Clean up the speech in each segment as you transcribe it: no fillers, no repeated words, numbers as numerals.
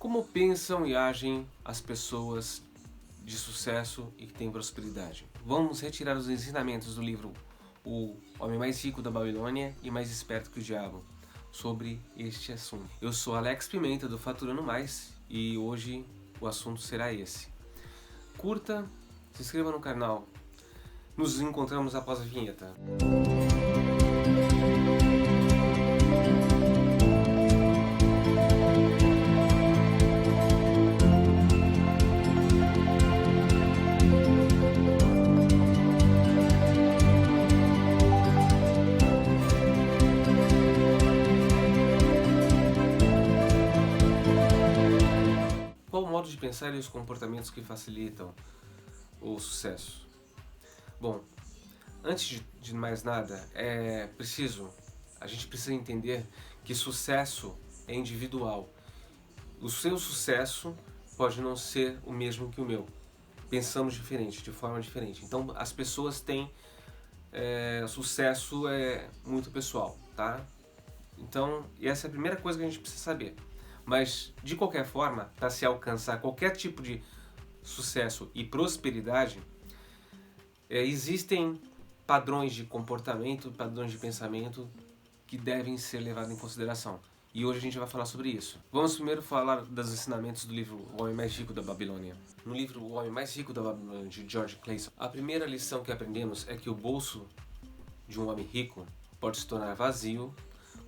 Como pensam e agem as pessoas de sucesso e que têm prosperidade? Vamos retirar os ensinamentos do livro O Homem Mais Rico da Babilônia e Mais Esperto que o Diabo sobre este assunto. Eu sou Alex Pimenta do Faturando Mais e hoje o assunto será esse. Curta, se inscreva no canal. Nos encontramos após a vinheta. Qual o modo de pensar e os comportamentos que facilitam o sucesso? Bom, antes de mais nada, a gente precisa entender que sucesso é individual. O seu sucesso pode não ser o mesmo que o meu. Pensamos diferente, de forma diferente. Então as pessoas têm sucesso muito pessoal, tá? Então essa é a primeira coisa que a gente precisa saber. Mas de qualquer forma, para se alcançar qualquer tipo de sucesso e prosperidade, existem padrões de comportamento, padrões de pensamento que devem ser levados em consideração. E hoje a gente vai falar sobre isso. Vamos primeiro falar dos ensinamentos do livro O Homem Mais Rico da Babilônia. No livro O Homem Mais Rico da Babilônia, de George Clason, a primeira lição que aprendemos é que o bolso de um homem rico pode se tornar vazio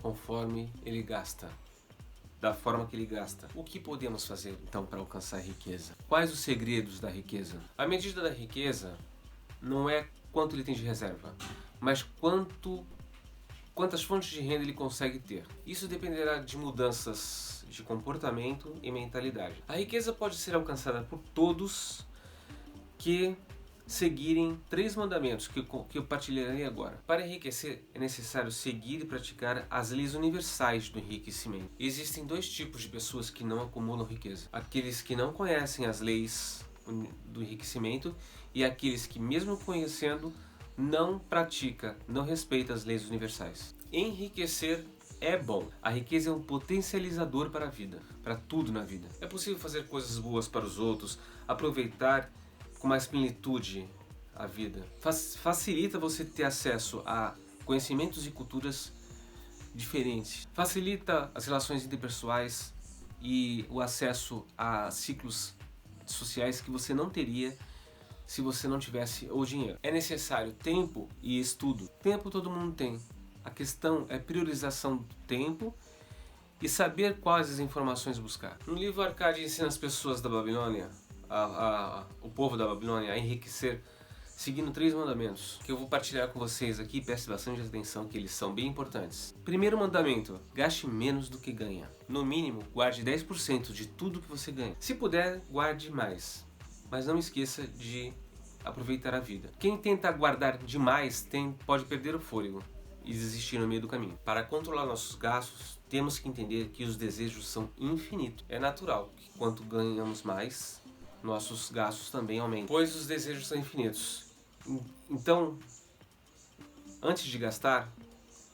conforme ele gasta. Da forma que ele gasta. O que podemos fazer então para alcançar a riqueza? Quais os segredos da riqueza? A medida da riqueza não é quanto ele tem de reserva, mas quantas fontes de renda ele consegue ter. Isso dependerá de mudanças de comportamento e mentalidade. A riqueza pode ser alcançada por todos que seguirem 3 mandamentos que eu partilharei agora. Para enriquecer é necessário seguir e praticar as leis universais do enriquecimento. Existem 2 tipos de pessoas que não acumulam riqueza: aqueles que não conhecem as leis do enriquecimento e aqueles que, mesmo conhecendo, não pratica, não respeita as leis universais. Enriquecer é bom. A riqueza é um potencializador para a vida, para tudo na vida. É possível fazer coisas boas para os outros, aproveitar com mais plenitude a vida. Facilita você ter acesso a conhecimentos e culturas diferentes. Facilita as relações interpessoais e o acesso a ciclos sociais que você não teria se você não tivesse o dinheiro. É necessário tempo e estudo. Tempo todo mundo tem. A questão é priorização do tempo e saber quais as informações buscar. No livro Arcade ensina as pessoas da Babilônia, o povo da Babilônia, a enriquecer seguindo 3 mandamentos que eu vou partilhar com vocês aqui. Preste bastante atenção que eles são bem importantes. Primeiro mandamento: gaste menos do que ganha. No mínimo, guarde 10% de tudo que você ganha. Se puder, guarde mais, mas não esqueça de aproveitar a vida. Quem tenta guardar demais pode perder o fôlego e desistir no meio do caminho. Para controlar nossos gastos, temos que entender que os desejos são infinitos. É natural que quanto ganhamos mais, nossos gastos também aumentam, pois os desejos são infinitos. Então, antes de gastar,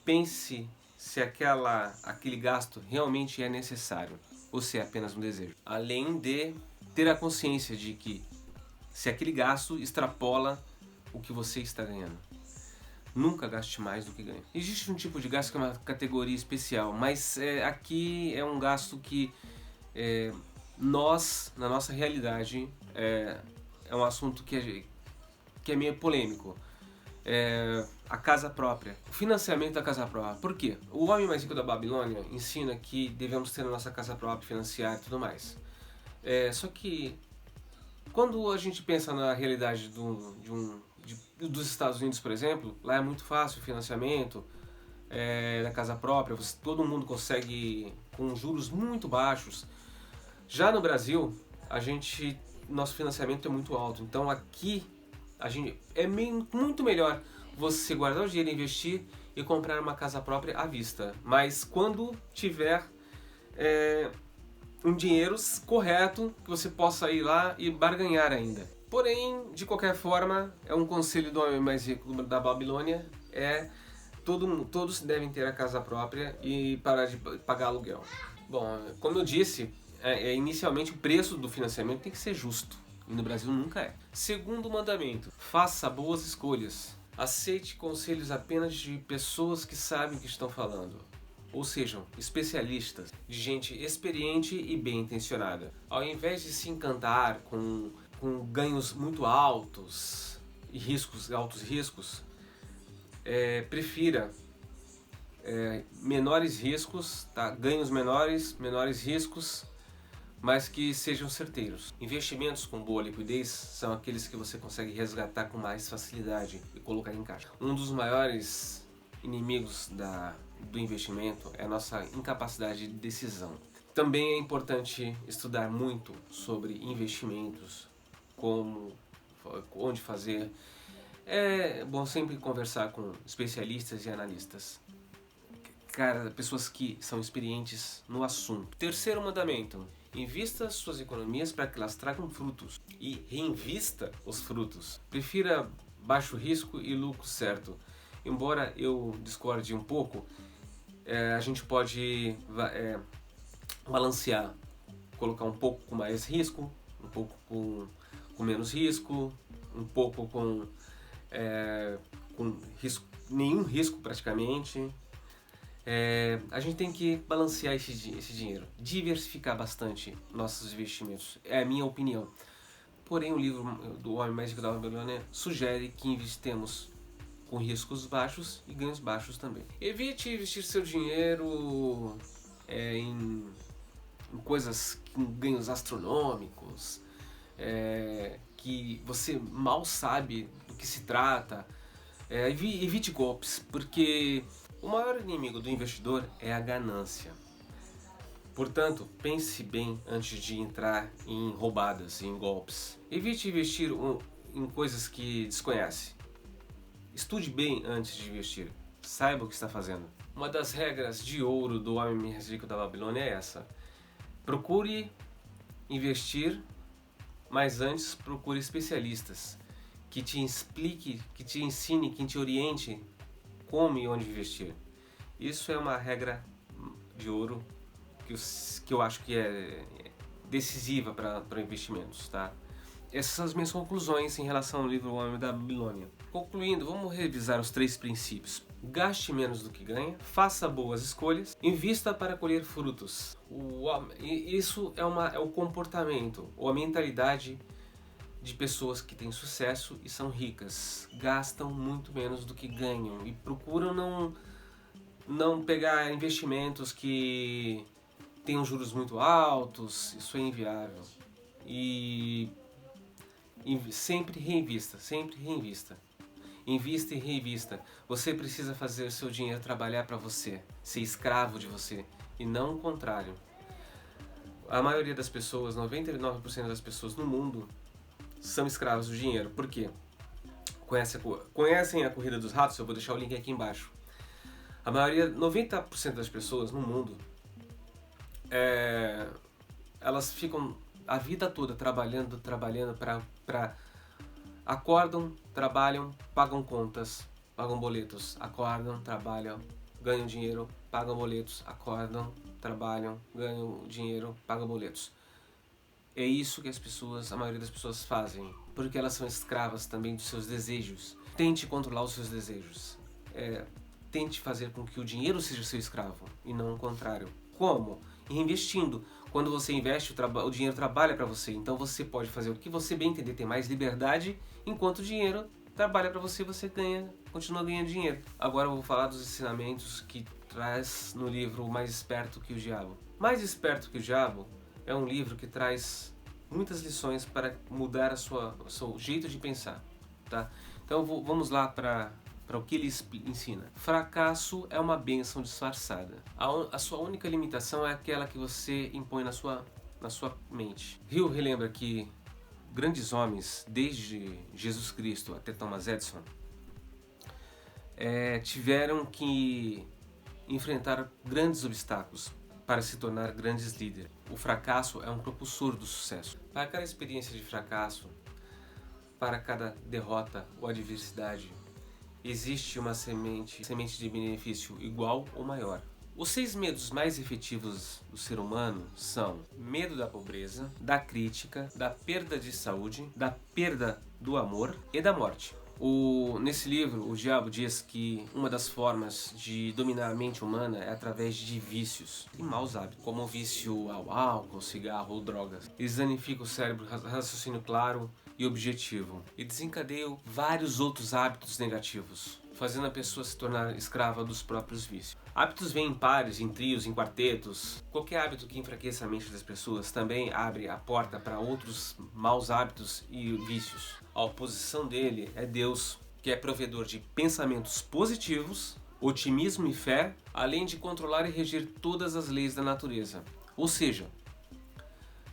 pense se aquele gasto realmente é necessário ou se é apenas um desejo. Além de ter a consciência de que se aquele gasto extrapola o que você está ganhando. Nunca gaste mais do que ganha. Existe um tipo de gasto que é uma categoria especial, mas aqui é um gasto que na nossa realidade, é um assunto que é meio polêmico. A casa própria. O financiamento da casa própria. Por quê? O Homem Mais Rico da Babilônia ensina que devemos ter a nossa casa própria, financiar e tudo mais. Só que quando a gente pensa na realidade dos Estados Unidos, por exemplo, lá é muito fácil o financiamento da casa própria. Todo mundo consegue com juros muito baixos. Já no Brasil, nosso financiamento é muito alto. Então aqui muito melhor você guardar o dinheiro, investir e comprar uma casa própria à vista. Mas quando tiver um dinheiro correto, que você possa ir lá e barganhar ainda. Porém, de qualquer forma, é um conselho do Homem Mais Rico da Babilônia, todos devem ter a casa própria e parar de pagar aluguel. Bom, como eu disse, inicialmente o preço do financiamento tem que ser justo. E no Brasil nunca é. Segundo mandamento, faça boas escolhas. Aceite conselhos apenas de pessoas que sabem o que estão falando. Ou sejam, especialistas, de gente experiente e bem intencionada. Ao invés de se encantar com ganhos muito altos e altos riscos, prefira menores riscos, tá? Ganhos menores riscos, mas que sejam certeiros. Investimentos com boa liquidez são aqueles que você consegue resgatar com mais facilidade e colocar em caixa. Um dos maiores inimigos do investimento é a nossa incapacidade de decisão. Também é importante estudar muito sobre investimentos, onde fazer. É bom sempre conversar com especialistas e analistas. Pessoas que são experientes no assunto. Terceiro mandamento: invista suas economias para que elas tragam frutos e reinvista os frutos. Prefira baixo risco e lucro certo. Embora eu discorde um pouco, a gente pode balancear, colocar um pouco com mais risco, um pouco com menos risco, um pouco com risco, nenhum risco praticamente. A gente tem que balancear esse dinheiro, diversificar bastante nossos investimentos, é a minha opinião. Porém, o livro do Homem Mais Rico da Babilônia sugere que investemos com riscos baixos e ganhos baixos também. Evite investir seu dinheiro em coisas com ganhos astronômicos, que você mal sabe do que se trata. Evite golpes, porque o maior inimigo do investidor é a ganância. Portanto, pense bem antes de entrar em roubadas, em golpes. Evite investir em coisas que desconhece. Estude bem antes de investir. Saiba o que está fazendo. Uma das regras de ouro do Homem Mais Rico da Babilônia é essa: procure investir, mas antes procure especialistas que te explique, que te ensine, que te oriente como e onde investir. Isso é uma regra de ouro que eu acho que é decisiva para investimentos, tá? Essas são as minhas conclusões em relação ao livro O Homem da Babilônia. Concluindo, vamos revisar os 3 princípios. Gaste menos do que ganha, faça boas escolhas, invista para colher frutos. Isso é o comportamento ou a mentalidade de pessoas que têm sucesso e são ricas. Gastam muito menos do que ganham e procuram não pegar investimentos que tenham juros muito altos. Isso é inviável. E sempre reinvista. Invista e reinvista. Você precisa fazer o seu dinheiro trabalhar para você, ser escravo de você, e não o contrário. A maioria das pessoas, 99% das pessoas no mundo, são escravos do dinheiro. Por quê? Conhecem a corrida dos ratos? Eu vou deixar o link aqui embaixo. A maioria, 90% das pessoas no mundo, elas ficam a vida toda trabalhando para acordam, trabalham, pagam contas, pagam boletos, acordam, trabalham, ganham dinheiro, pagam boletos, acordam, trabalham, ganham dinheiro, pagam boletos. É isso que a maioria das pessoas fazem, porque elas são escravas também dos seus desejos. Tente controlar os seus desejos. Tente fazer com que o dinheiro seja seu escravo e não o contrário. Como? Investindo. Quando você investe, o dinheiro trabalha para você. Então você pode fazer o que você bem entender, ter mais liberdade, enquanto o dinheiro trabalha para você, continua ganhando dinheiro. Agora eu vou falar dos ensinamentos que traz no livro Mais Esperto que o Diabo. Mais Esperto que o Diabo é um livro que traz muitas lições para mudar o seu jeito de pensar, tá? Então vamos lá para o que ele ensina. Fracasso é uma bênção disfarçada. A sua única limitação é aquela que você impõe na sua mente. Hill relembra que grandes homens, desde Jesus Cristo até Thomas Edison, tiveram que enfrentar grandes obstáculos para se tornar grandes líderes. O fracasso é um propulsor do sucesso. Para cada experiência de fracasso, para cada derrota ou adversidade, existe uma semente de benefício igual ou maior. Os 6 medos mais efetivos do ser humano são medo da pobreza, da crítica, da perda de saúde, da perda do amor e da morte. Nesse livro, o diabo diz que uma das formas de dominar a mente humana é através de vícios e maus hábitos, como o vício ao álcool, cigarro ou drogas. Eles danificam o cérebro, raciocínio claro e objetivo, e desencadeiam vários outros hábitos negativos, fazendo a pessoa se tornar escrava dos próprios vícios. Hábitos vêm em pares, em trios, em quartetos. Qualquer hábito que enfraqueça a mente das pessoas também abre a porta para outros maus hábitos e vícios. A oposição dele é Deus, que é provedor de pensamentos positivos, otimismo e fé, além de controlar e reger todas as leis da natureza. Ou seja,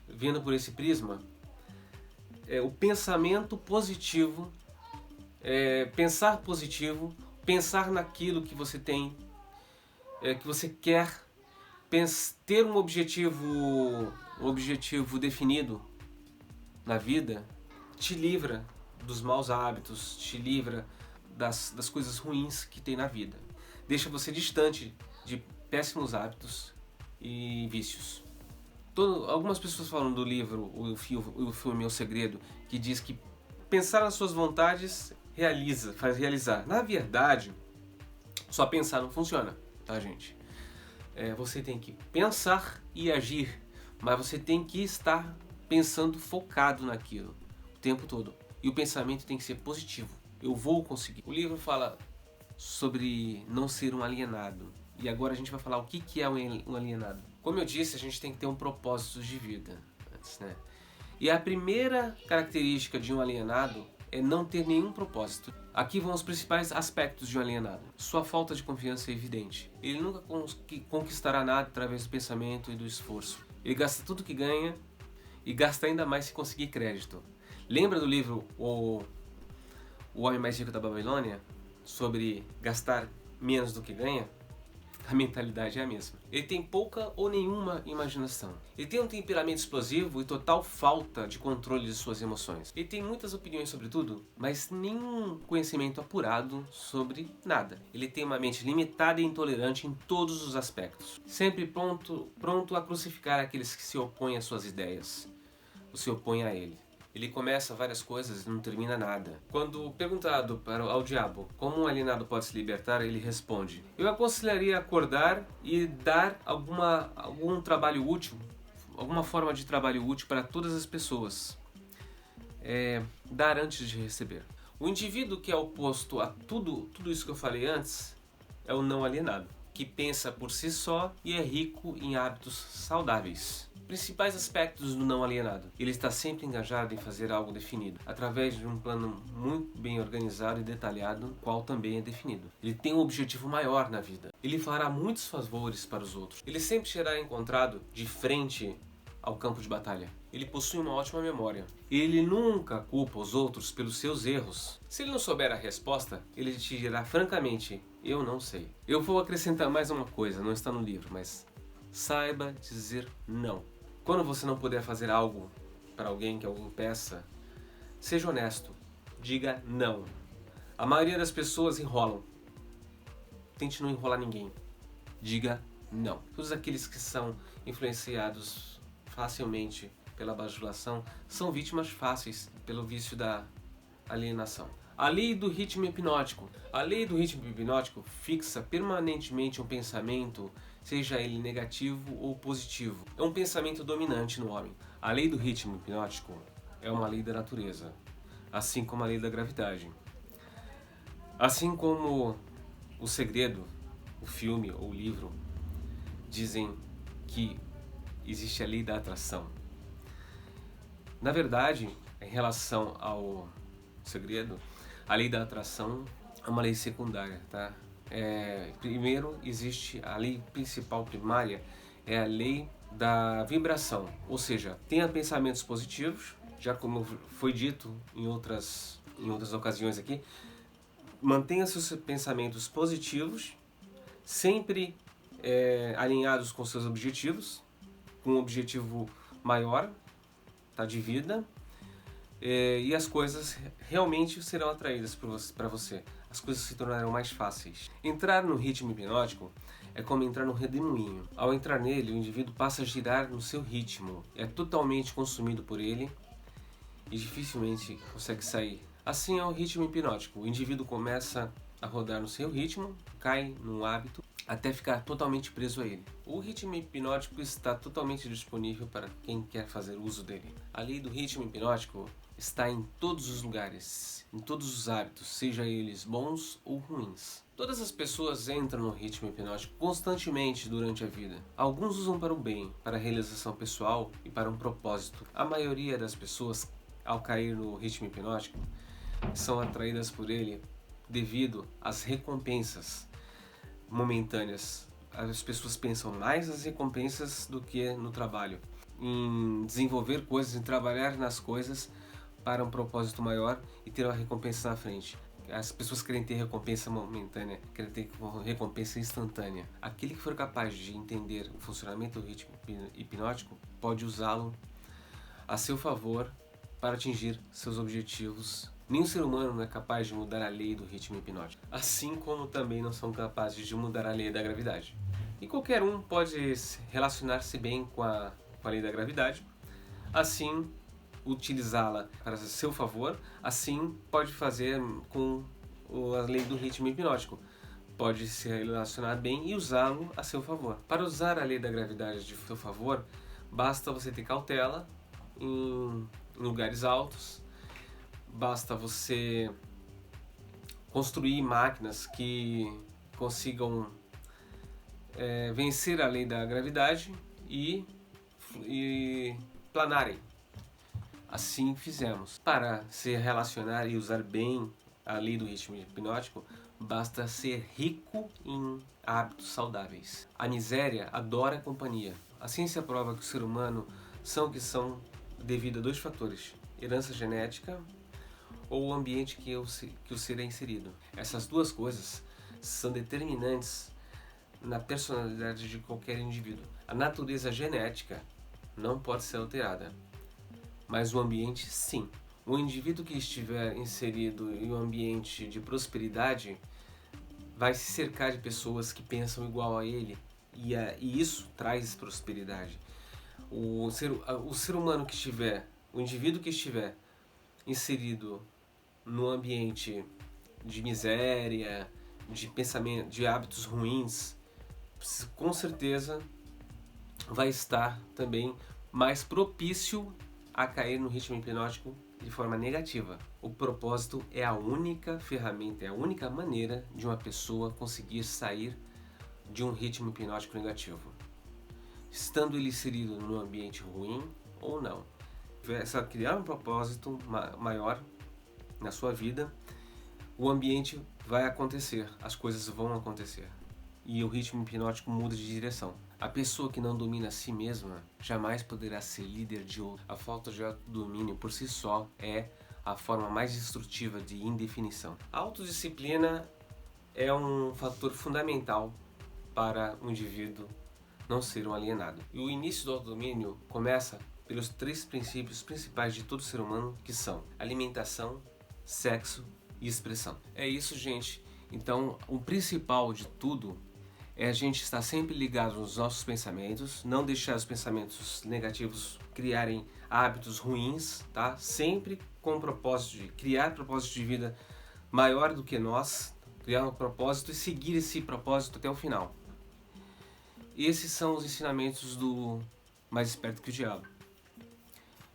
vendo por esse prisma, o pensamento positivo, pensar positivo, pensar naquilo que você tem, que você quer, ter um objetivo definido na vida, te livra dos maus hábitos, te livra das coisas ruins que tem na vida. Deixa você distante de péssimos hábitos e vícios. Algumas pessoas falam do livro, o filme O Segredo, que diz que pensar nas suas vontades faz realizar. Na verdade, só pensar não funciona, tá, gente? Você tem que pensar e agir, mas você tem que estar pensando focado naquilo o tempo todo. E o pensamento tem que ser positivo. Eu vou conseguir. O livro fala sobre não ser um alienado. E agora a gente vai falar o que é um alienado. Como eu disse, a gente tem que ter um propósito de vida antes, né? E a primeira característica de um alienado é não ter nenhum propósito. Aqui vão os principais aspectos de um alienado. Sua falta de confiança é evidente. Ele nunca conquistará nada através do pensamento e do esforço. Ele gasta tudo que ganha e gasta ainda mais se conseguir crédito. Lembra do livro O Homem Mais Rico da Babilônia? Sobre gastar menos do que ganha? A mentalidade é a mesma. Ele tem pouca ou nenhuma imaginação. Ele tem um temperamento explosivo e total falta de controle de suas emoções. Ele tem muitas opiniões sobre tudo, mas nenhum conhecimento apurado sobre nada. Ele tem uma mente limitada e intolerante em todos os aspectos. Sempre pronto a crucificar aqueles que se opõem às suas ideias, ou se opõem a ele. Ele começa várias coisas e não termina nada. Quando perguntado ao diabo como um alienado pode se libertar, ele responde: eu aconselharia acordar e dar algum trabalho útil, alguma forma de trabalho útil para todas as pessoas. Dar antes de receber. O indivíduo que é oposto a tudo isso que eu falei antes é o não alienado, que pensa por si só e é rico em hábitos saudáveis. Principais aspectos do não alienado. Ele está sempre engajado em fazer algo definido, através de um plano muito bem organizado e detalhado, qual também é definido. Ele tem um objetivo maior na vida. Ele fará muitos favores para os outros. Ele sempre será encontrado de frente ao campo de batalha. Ele possui uma ótima memória. Ele nunca culpa os outros pelos seus erros. Se ele não souber a resposta, ele te dirá francamente: eu não sei. Eu vou acrescentar mais uma coisa, não está no livro, mas saiba dizer não. Quando você não puder fazer algo para alguém que alguém peça, seja honesto, diga não. A maioria das pessoas enrolam. Tente não enrolar ninguém. Diga não. Todos aqueles que são influenciados facilmente pela bajulação são vítimas fáceis pelo vício da alienação. A lei do ritmo hipnótico. A lei do ritmo hipnótico fixa permanentemente um pensamento, seja ele negativo ou positivo. É um pensamento dominante no homem. A lei do ritmo hipnótico é uma lei da natureza, assim como a lei da gravidade. Assim como O Segredo, o filme ou o livro, dizem que existe a lei da atração. Na verdade, em relação ao Segredo, a lei da atração é uma lei secundária, tá? Primeiro existe a lei principal primária, é a lei da vibração, ou seja, tenha pensamentos positivos, já como foi dito em outras ocasiões aqui, mantenha seus pensamentos positivos, sempre alinhados com seus objetivos, com um objetivo maior, tá, de vida, e as coisas realmente serão atraídas para você. As coisas se tornarão mais fáceis. Entrar no ritmo hipnótico é como entrar num redemoinho. Ao entrar nele, o indivíduo passa a girar no seu ritmo, é totalmente consumido por ele e dificilmente consegue sair. Assim é o ritmo hipnótico. O indivíduo começa a rodar no seu ritmo, cai num hábito até ficar totalmente preso a ele. O ritmo hipnótico está totalmente disponível para quem quer fazer uso dele. A lei do ritmo hipnótico está em todos os lugares, em todos os hábitos, seja eles bons ou ruins. Todas as pessoas entram no ritmo hipnótico constantemente durante a vida. Alguns usam para o bem, para a realização pessoal e para um propósito. A maioria das pessoas, ao cair no ritmo hipnótico, são atraídas por ele devido às recompensas momentâneas. As pessoas pensam mais nas recompensas do que no trabalho, em desenvolver coisas, em trabalhar nas coisas para um propósito maior e ter uma recompensa na frente. As pessoas querem ter recompensa momentânea, querem ter recompensa instantânea. Aquele que for capaz de entender o funcionamento do ritmo hipnótico pode usá-lo a seu favor para atingir seus objetivos. Nenhum ser humano é capaz de mudar a lei do ritmo hipnótico, assim como também não são capazes de mudar a lei da gravidade. E qualquer um pode relacionar-se bem com a lei da gravidade, assim utilizá-la para seu favor, assim pode fazer com a lei do ritmo hipnótico. Pode se relacionar bem e usá-lo a seu favor. Para usar a lei da gravidade de seu favor, basta você ter cautela em lugares altos, basta você construir máquinas que consigam vencer a lei da gravidade e planarem. Assim fizemos. Para se relacionar e usar bem a lei do ritmo hipnótico, basta ser rico em hábitos saudáveis. A miséria adora a companhia. A ciência prova que o ser humano são o que são devido a dois fatores: herança genética ou o ambiente que o ser é inserido. Essas duas coisas são determinantes na personalidade de qualquer indivíduo. A natureza genética não pode ser alterada, mas o ambiente sim. O indivíduo que estiver inserido em um ambiente de prosperidade vai se cercar de pessoas que pensam igual a ele, e isso traz prosperidade. O ser humano que estiver, o indivíduo que estiver inserido no ambiente de miséria, de pensamento, de hábitos ruins, com certeza vai estar também mais propício a cair no ritmo hipnótico de forma negativa. O propósito é a única ferramenta, é a única maneira de uma pessoa conseguir sair de um ritmo hipnótico negativo, estando ele inserido num ambiente ruim ou não. Se criar um propósito maior na sua vida, o ambiente vai acontecer, as coisas vão acontecer e o ritmo hipnótico muda de direção. A pessoa que não domina a si mesma jamais poderá ser líder de outro. A falta de autodomínio por si só é a forma mais destrutiva de indefinição. A autodisciplina é um fator fundamental para o indivíduo não ser um alienado. E o início do autodomínio começa pelos 3 princípios principais de todo ser humano, que são alimentação, sexo e expressão. É isso, gente. Então, o principal de tudo é a gente estar sempre ligado nos nossos pensamentos, não deixar os pensamentos negativos criarem hábitos ruins, tá? Sempre com o propósito de criar propósito de vida maior do que nós, criar um propósito e seguir esse propósito até o final. Esses são os ensinamentos do Mais Esperto que o Diabo.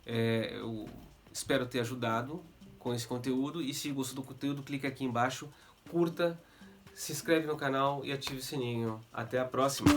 Eu espero ter ajudado com esse conteúdo, e se gostou do conteúdo, clica aqui embaixo, curta, se inscreve no canal e ative o sininho. Até a próxima!